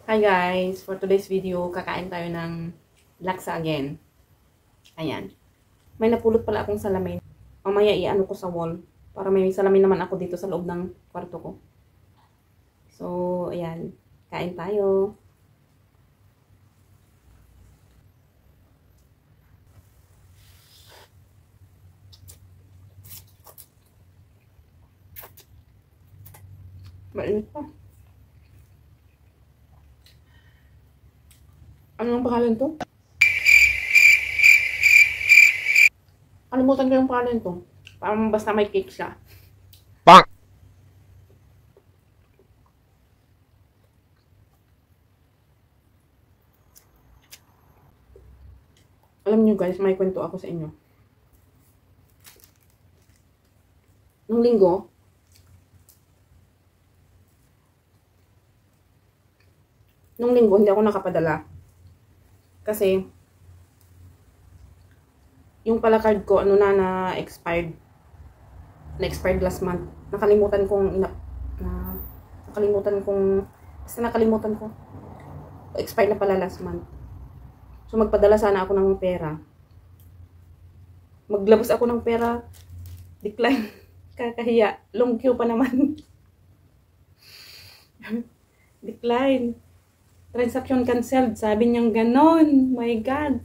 Hi guys! For today's video, kakain tayo ng laksa again. Ayan. May napulot pala akong salamin. Mamaya i-ano ko sa wall. Para may salamin naman ako dito sa loob ng kwarto ko. So, ayan. Kain tayo. Mainit pa. Ano ang pangalan to? Kalimutan ko yung pangalan to. Parang basta may cake siya. Bonk. Alam nyo guys, may kwento ako sa inyo. Nung linggo, hindi ako nakapadala. Kasi, yung pala card ko, na-expired. Na-expired last month. Nakalimutan kong, nakalimutan ko. Expired na pala last month. So, magpadala sana ako ng pera. Maglabas ako ng pera. Decline. Kakahiya. Long queue pa naman. Decline. Transaction canceled. Sabi niyang ganon. My God.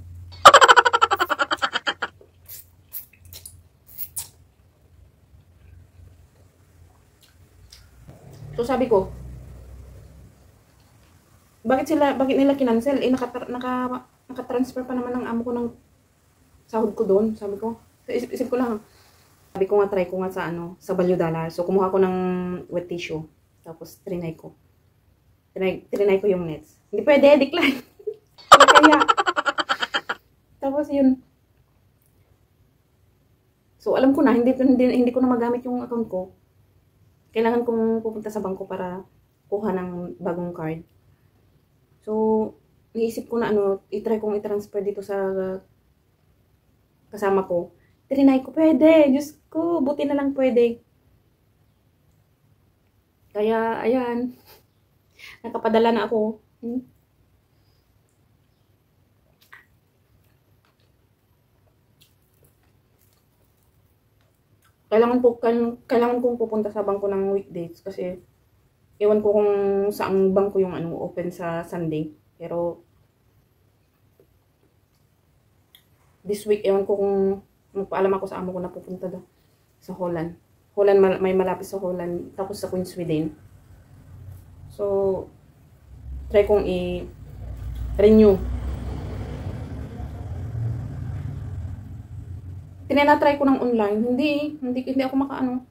So, sabi ko, bakit nila kinancel? Naka-transfer pa naman ng amo ko ng sahod ko doon. Sabi ko, isip ko lang. Sabi ko nga, try ko nga sa Value Dollar. So, kumuha ko ng wet tissue. Tapos, trinay ko. Trinay ko yung nets. Hindi pwede, decline. Kaya. Tapos, yun. So, alam ko na, hindi ko na magamit yung account ko. Kailangan kong pupunta sa bangko para kuha ng bagong card. So, naisip ko na i-try kong i-transfer dito sa kasama ko. Trinay ko, pwede. Diyos ko, buti na lang pwede. Kaya, ayan. Nakapadala na ako. Kailangan kong pupunta sa bangko ng weekdays kasi ewan ko kung saang bangko yung open sa Sunday. Pero this week, ewan ko kung magpaalam ako sa amo ko na pupunta daw sa Holland. May malapit sa Holland. Tapos sa Queen Sweden. So, try kong i-renew. Tinatry ko ng online. Hindi ako makaano.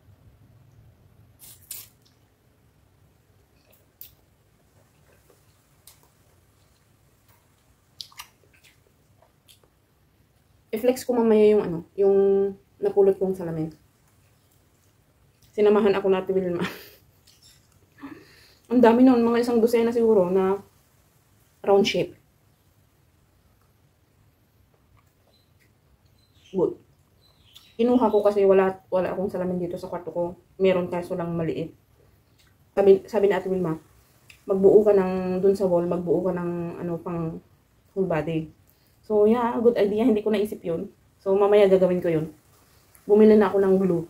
I-flex ko mamaya yung napulot kong salamin. Sinamahan ako natin Wilma. Ang dami nun, mga isang dosena siguro na round shape. Good. Kinuha ko kasi wala akong salamin dito sa kwarto ko. Meron kaso lang maliit. Sabi ni Ate Wilma, magbuo ka dun sa wall, magbuo ka ng pang full body. So, yeah, good idea. Hindi ko naisip yun. So, mamaya gagawin ko yun. Bumili na ako ng glue.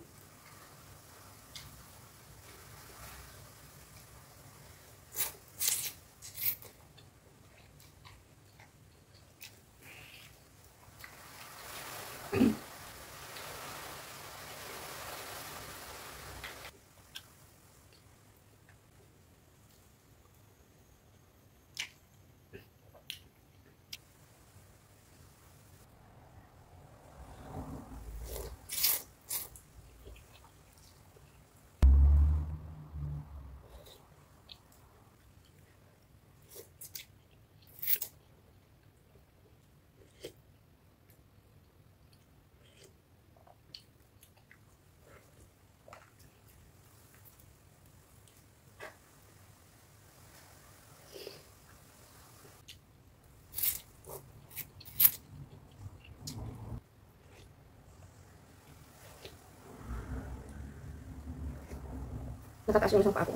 Natataas yung isang paa ko.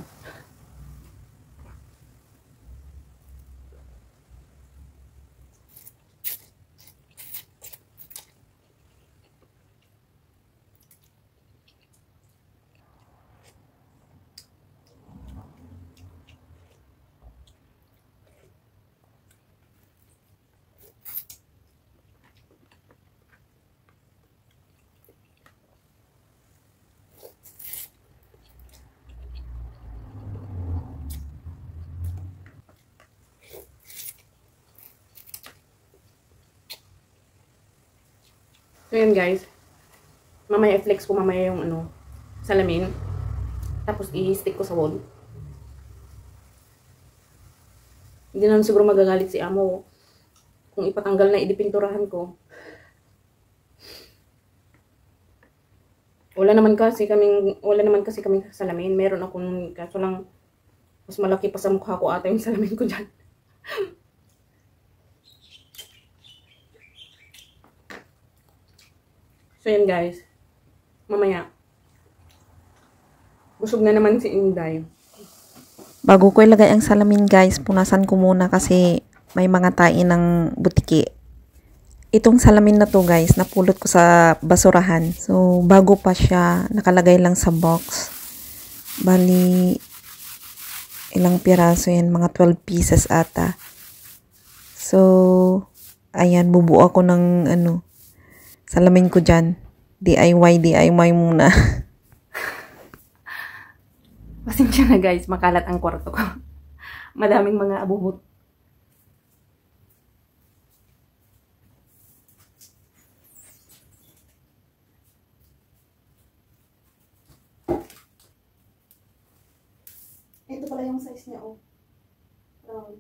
So yan guys. Mamaya i-flex ko mamaya yung ano, salamin. Tapos i-stick ko sa wall. Hindi naman siguro magagalit si amo kung ipatanggal na idipinturahan ko. Wala naman kasi kaming salamin. Meron akong, kaso lang mas malaki pa sa mukha ko ata yung salamin ko dyan. So yan guys. Mamaya. Busog na naman si Inday. Bago ko ilagay ang salamin guys, punasan ko muna kasi may mga tain ng butiki. Itong salamin na to guys, napulot ko sa basurahan. So, bago pa siya, nakalagay lang sa box. Bali, ilang piraso yan, mga 12 pieces ata. So, ayan, bubuo ako ng salamin ko dyan. DIY muna. Pasensya na guys, makalat ang kwarto ko. Madaming mga abubot. Ito pala yung size niya, oh. Round.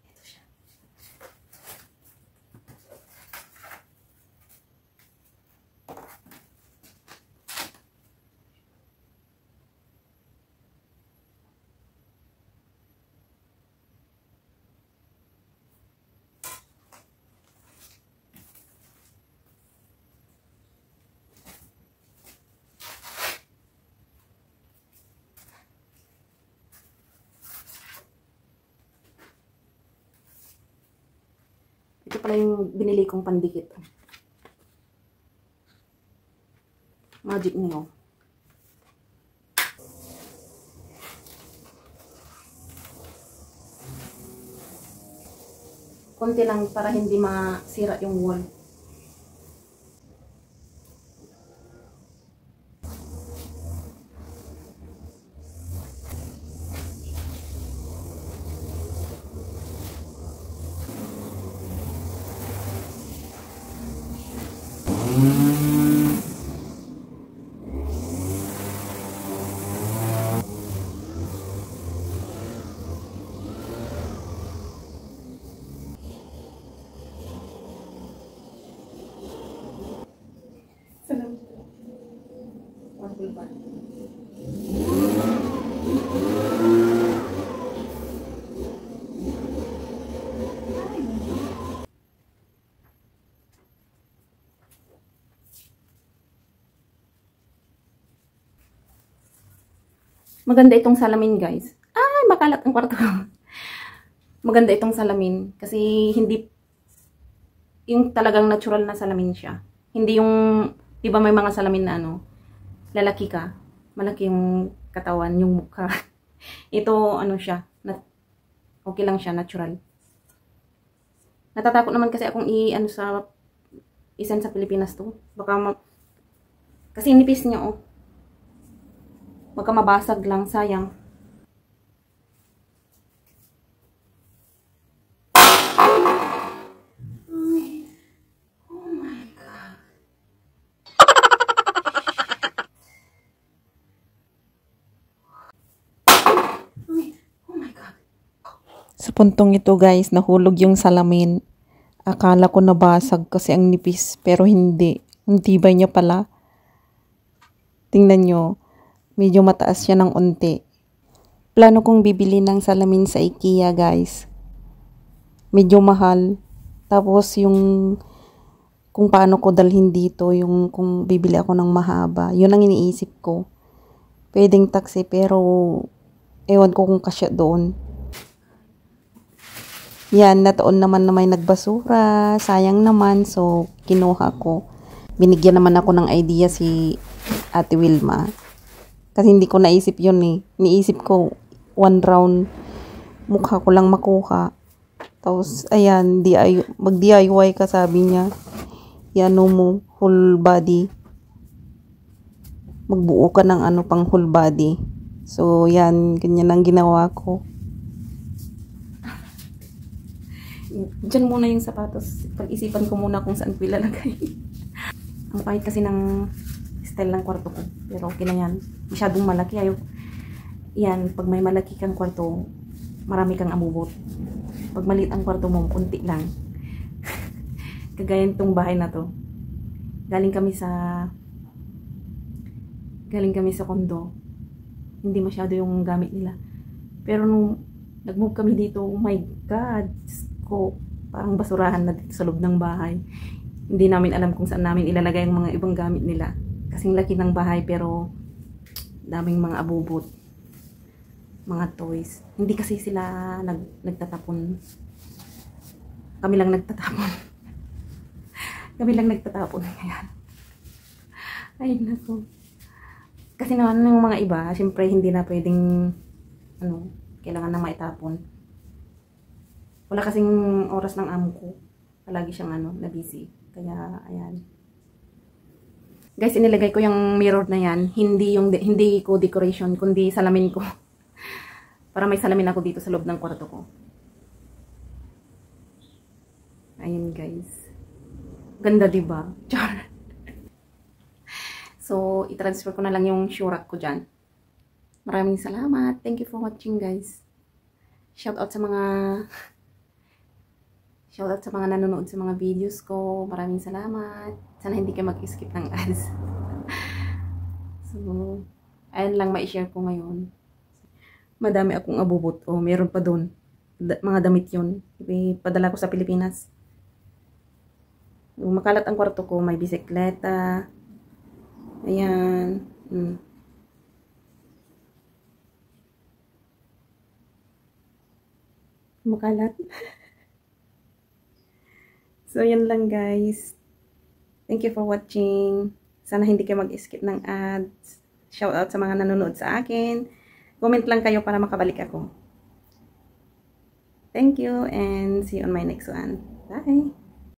Ito siya. Ito pala yung binili kong pandikit. Magic Neo. Konti lang para hindi masira yung wall. Maganda itong salamin, guys. Ay, makalat ang kwarto. Maganda itong salamin kasi hindi yung talagang natural na salamin siya. Hindi yung, di ba may mga salamin na lalaki ka, malaki yung katawan, yung mukha. Ito, siya, okay lang siya, natural. Natatakot naman kasi akong isend sa Pilipinas to. Baka, kasi nipis niya, oh. Baka mabasag lang, sayang. Oh my God. Oh my God. Sa puntong ito guys, nahulog yung salamin. Akala ko nabasag kasi ang nipis, pero hindi. Ang tibay niya pala. Tingnan nyo, medyo mataas siya ng unti. Plano kong bibili ng salamin sa IKEA guys. Medyo mahal. Tapos yung kung paano ko dalhin dito, yung kung bibili ako ng mahaba, yun ang iniisip ko. Pwedeng taxi pero ewan ko kung kasya doon. Yan, nataon naman na may nagbasura. Sayang naman, so kinuha ko. Binigyan naman ako ng idea si Ate Wilma. Kasi hindi ko naisip yun eh. Niisip ko, 1 round, mukha ko lang makuha. Tapos, ayan, mag-DIY ka, sabi niya. Yan mo, whole body. Magbuo ka ng pang whole body. So, yan, ganyan ang ginawa ko. Diyan muna yung sapatos. Pag-isipan ko muna kung saan ko ilalagay. Ang pahit kasi ng style ng kwarto ko. Pero okay na yan. Masyadong malaki. Yan, pag may malaki kang kwarto, marami kang amubot. Pag maliit ang kwarto mo, kunti lang. Kagaya nitong bahay na to. Galing kami sa condo. Hindi masyado yung gamit nila. Pero nung nag-move kami dito, oh my God, ko parang basurahan na dito sa loob ng bahay. Hindi namin alam kung saan namin ilalagay ang mga ibang gamit nila. Kasing laki ng bahay pero daming mga abubot, mga toys. Hindi kasi sila nagtatapon. Kami lang nagtatapon. Kami lang nagtatapon. Ay, nako. Kasi naman yung mga iba, syempre hindi na pwedeng kailangan na maitapon. Wala kasing oras ng amo ko. Palagi siyang na busy. Kaya ayan. Guys, inilagay ko yung mirror na yan. Hindi ko decoration, kundi salamin ko. Para may salamin ako dito sa loob ng kwarto ko. Ayun guys. Ganda, diba? Char. So, i-transfer ko na lang yung shoe rack ko dyan. Maraming salamat. Thank you for watching, guys. Shout out sa mga nanonood sa mga videos ko. Maraming salamat. Sana hindi kayo mag-skip ng ads. So, ayun lang ma-share ko ngayon. Madami akong abubot. Oh, meron pa doon. Mga damit yun. Ipadala ko sa Pilipinas. Makalat ang kwarto ko. May bisikleta. Ayan. Makalat. So, yan lang guys. Thank you for watching. Sana hindi kayo mag-skip ng ads. Shout out sa mga nanonood sa akin. Comment lang kayo para makabalik ako. Thank you and see you on my next one. Bye!